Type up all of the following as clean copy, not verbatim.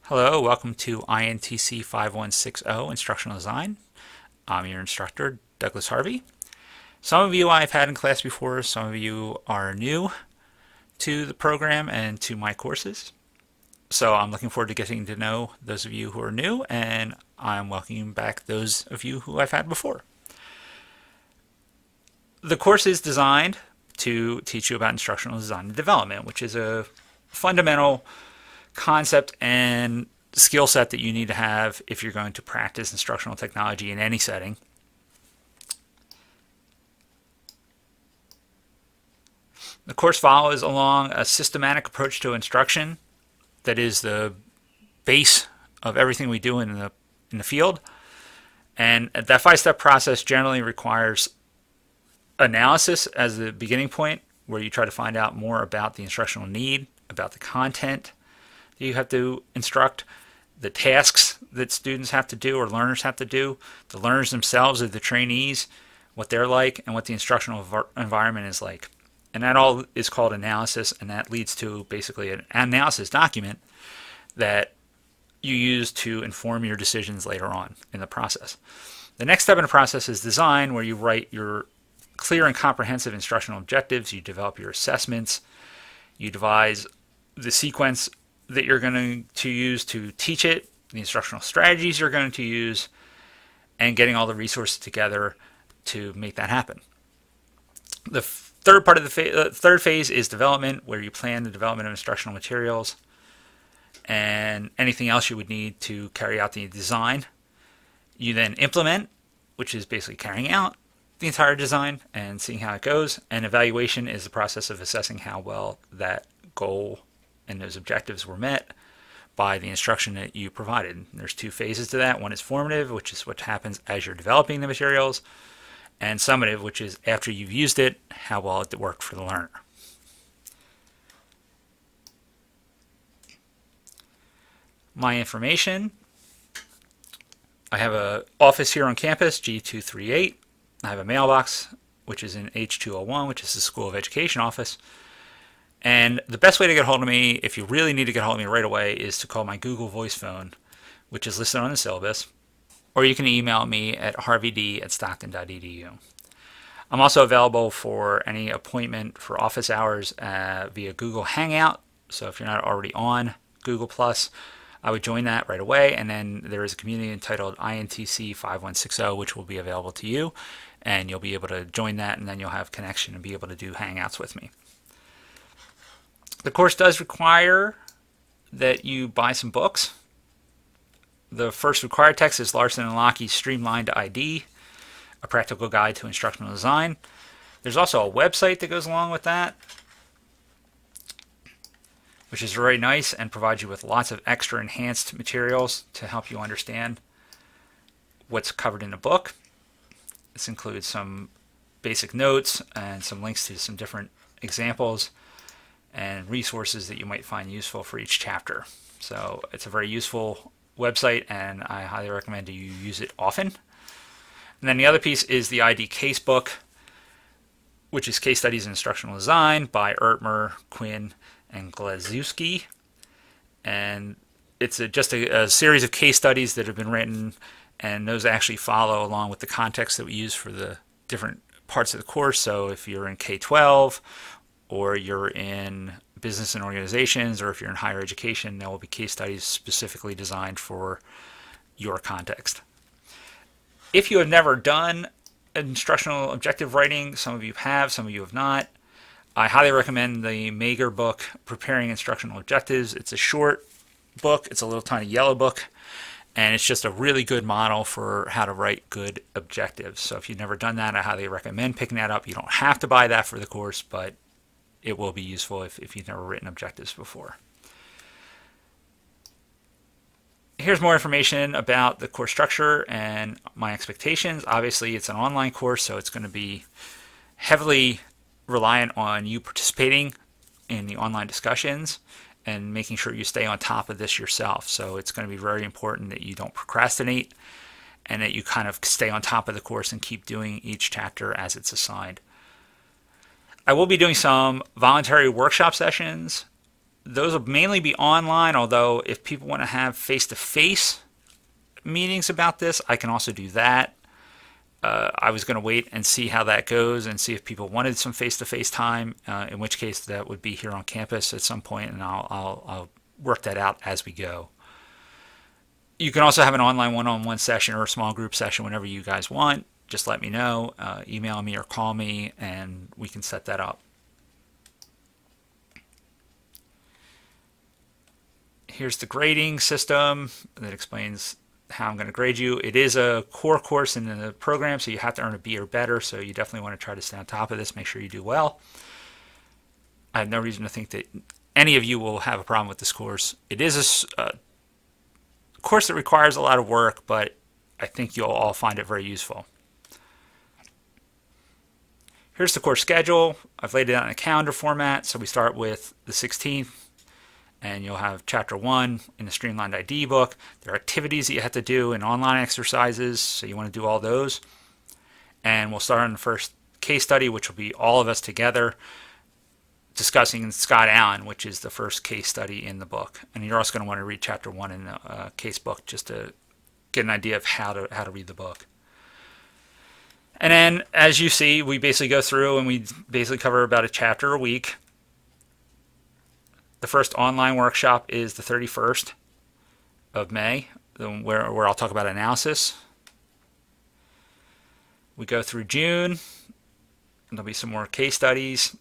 Hello, welcome to INTC 5160 Instructional Design. I'm your instructor, Douglas Harvey. Some of you I've had in class before, some of you are new to the program and to my courses. So I'm looking forward to getting to know those of you who are new, and I'm welcoming back those of you who I've had before. The course is designed to teach you about instructional design and development, which is a fundamental concept and skill set that you need to have if you're going to practice instructional technology in any setting. The course follows along a systematic approach to instruction that is the base of everything we do in the field. And that 5-step process generally requires analysis as the beginning point, where you try to find out more about the instructional need, about the content that you have to instruct, the tasks that students have to do or learners have to do, the learners themselves or the trainees, what they're like, and what the instructional environment is like. And that all is called analysis, and that leads to basically an analysis document that you use to inform your decisions later on in the process. The next step in the process is design, where you write your clear and comprehensive instructional objectives, you develop your assessments, you devise the sequence that you're going to use to teach it, the instructional strategies you're going to use, and getting all the resources together to make that happen. The third part of the third phase is development, where you plan the development of instructional materials and anything else you would need to carry out the design. You then implement, which is basically carrying out the entire design and seeing how it goes. And evaluation is the process of assessing how well that goal and those objectives were met by the instruction that you provided. And there's two phases to that. One is formative, which is what happens as you're developing the materials, and summative, which is after you've used it, how well it worked for the learner. My information: I have an office here on campus, G238. I have a mailbox, which is in H201, which is the School of Education office. And the best way to get hold of me, if you really need to get hold of me right away, is to call my Google Voice phone, which is listed on the syllabus, or you can email me at harveyD@stockton.edu. I'm also available for any appointment for office hours via Google Hangout. So if you're not already on Google+, I would join that right away. And then there is a community entitled INTC 5160, which will be available to you. And you'll be able to join that, and then you'll have connection and be able to do Hangouts with me. The course does require that you buy some books. The first required text is Larson & Lockey's Streamlined ID, A Practical Guide to Instructional Design. There's also a website that goes along with that, which is very nice and provides you with lots of extra enhanced materials to help you understand what's covered in the book. This includes some basic notes and some links to some different examples and resources that you might find useful for each chapter. So it's a very useful website, and I highly recommend you use it often. And then the other piece is the ID Casebook, which is Case Studies in Instructional Design by Ertmer, Quinn, and Glazewski. And it's just a series of case studies that have been written, and those actually follow along with the context that we use for the different parts of the course. So if you're in K-12, or you're in business and organizations, or if you're in higher education, there will be case studies specifically designed for your context. If you have never done instructional objective writing, some of you have, some of you have not, I highly recommend the Mager book, Preparing Instructional Objectives. It's a short book. It's a little tiny yellow book, and it's just a really good model for how to write good objectives. So if you've never done that, I highly recommend picking that up. You don't have to buy that for the course, but it will be useful if you've never written objectives before. Here's more information about the course structure and my expectations. Obviously, it's an online course, so it's going to be heavily reliant on you participating in the online discussions and making sure you stay on top of this yourself. So it's going to be very important that you don't procrastinate and that you kind of stay on top of the course and keep doing each chapter as it's assigned. I will be doing some voluntary workshop sessions those will mainly be online, although if people want to have face-to-face meetings about this, I can also do that. I was going to wait and see how that goes and see if people wanted some face-to-face time, in which case that would be here on campus at some point, and I'll work that out as we go. You can also have an online one-on-one session or a small group session whenever you guys want. Just let me know, email me or call me, and we can set that up. Here's the grading system that explains how I'm going to grade you. It is a core course in the program, so you have to earn a B or better, so you definitely want to try to stay on top of this, make sure you do well. I have no reason to think that any of you will have a problem with this course. It is a course that requires a lot of work, but I think you'll all find it very useful. Here's the course schedule. I've laid it out in a calendar format, so we start with the 16th, and you'll have chapter 1 in the Streamlined ID book. There are activities that you have to do and online exercises, so you want to do all those. And we'll start on the first case study, which will be all of us together discussing Scott Allen, which is the first case study in the book. And you're also going to want to read chapter 1 in the case book just to get an idea of how to read the book. And then, as you see, we basically go through and we basically cover about a chapter a week. The first online workshop is the 31st of May, where I'll talk about analysis. We go through June, and there'll be some more case studies.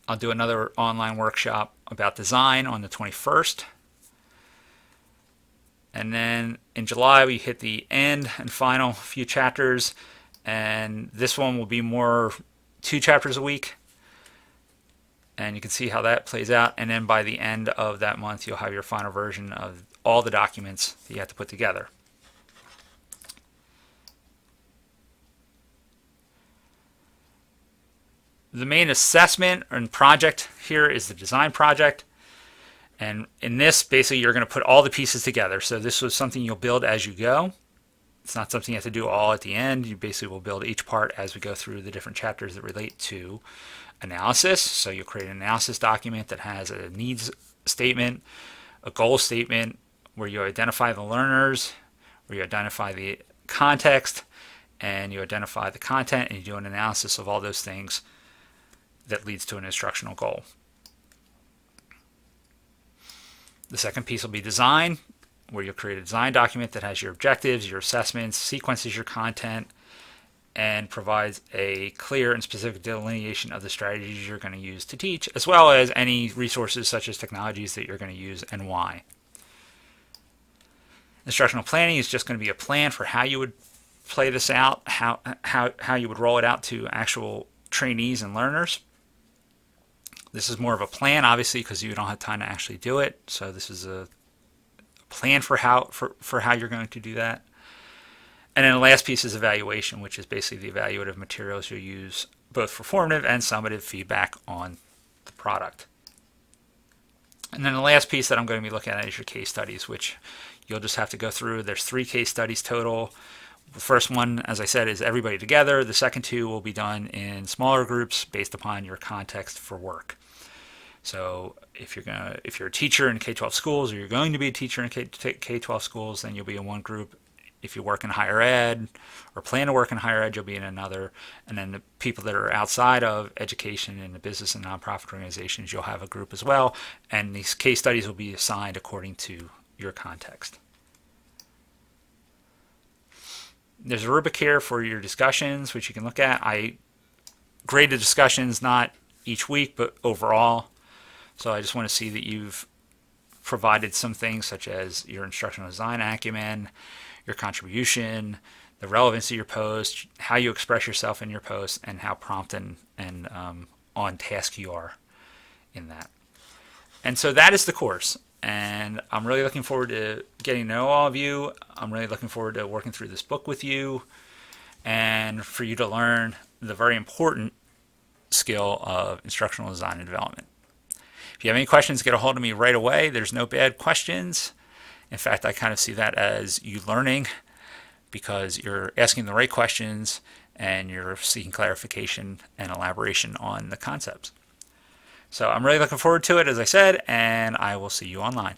I'll do another online workshop about design on the 21st. And then in July, we hit the end and final few chapters. And this one will be more 2 chapters a week. And you can see how that plays out. And then by the end of that month, you'll have your final version of all the documents that you have to put together. The main assessment and project here is the design project. And in this, basically, you're going to put all the pieces together. So this was something you'll build as you go. It's not something you have to do all at the end. You basically will build each part as we go through the different chapters that relate to analysis. So you'll create an analysis document that has a needs statement, a goal statement, where you identify the learners, where you identify the context, and you identify the content, and you do an analysis of all those things that leads to an instructional goal. The second piece will be design, where you'll create a design document that has your objectives, your assessments, sequences your content, and provides a clear and specific delineation of the strategies you're going to use to teach, as well as any resources such as technologies that you're going to use and why. Instructional planning is just going to be a plan for how you would play this out, how you would roll it out to actual trainees and learners. This is more of a plan, obviously, because you don't have time to actually do it. So this is a plan for how you're going to do that. And then the last piece is evaluation, which is basically the evaluative materials you'll use both for formative and summative feedback on the product. And then the last piece that I'm going to be looking at is your case studies, which you'll just have to go through. There's 3 case studies total. The first one, as I said, is everybody together. The second 2 will be done in smaller groups based upon your context for work. So if you're a teacher in K-12 schools, or you're going to be a teacher in K-12 schools, then you'll be in one group. If you work in higher ed or plan to work in higher ed, you'll be in another. And then the people that are outside of education in the business and nonprofit organizations, you'll have a group as well. And these case studies will be assigned according to your context. There's a rubric here for your discussions, which you can look at. I grade the discussions not each week, but overall. So I just want to see that you've provided some things such as your instructional design acumen, your contribution, the relevance of your post, how you express yourself in your post, and how prompt and on task you are in that. And so that is the course. And I'm really looking forward to getting to know all of you. I'm really looking forward to working through this book with you and for you to learn the very important skill of instructional design and development. If you have any questions, get a hold of me right away. There's no bad questions. In fact, I kind of see that as you learning because you're asking the right questions and you're seeking clarification and elaboration on the concepts. So I'm really looking forward to it, as I said, and I will see you online.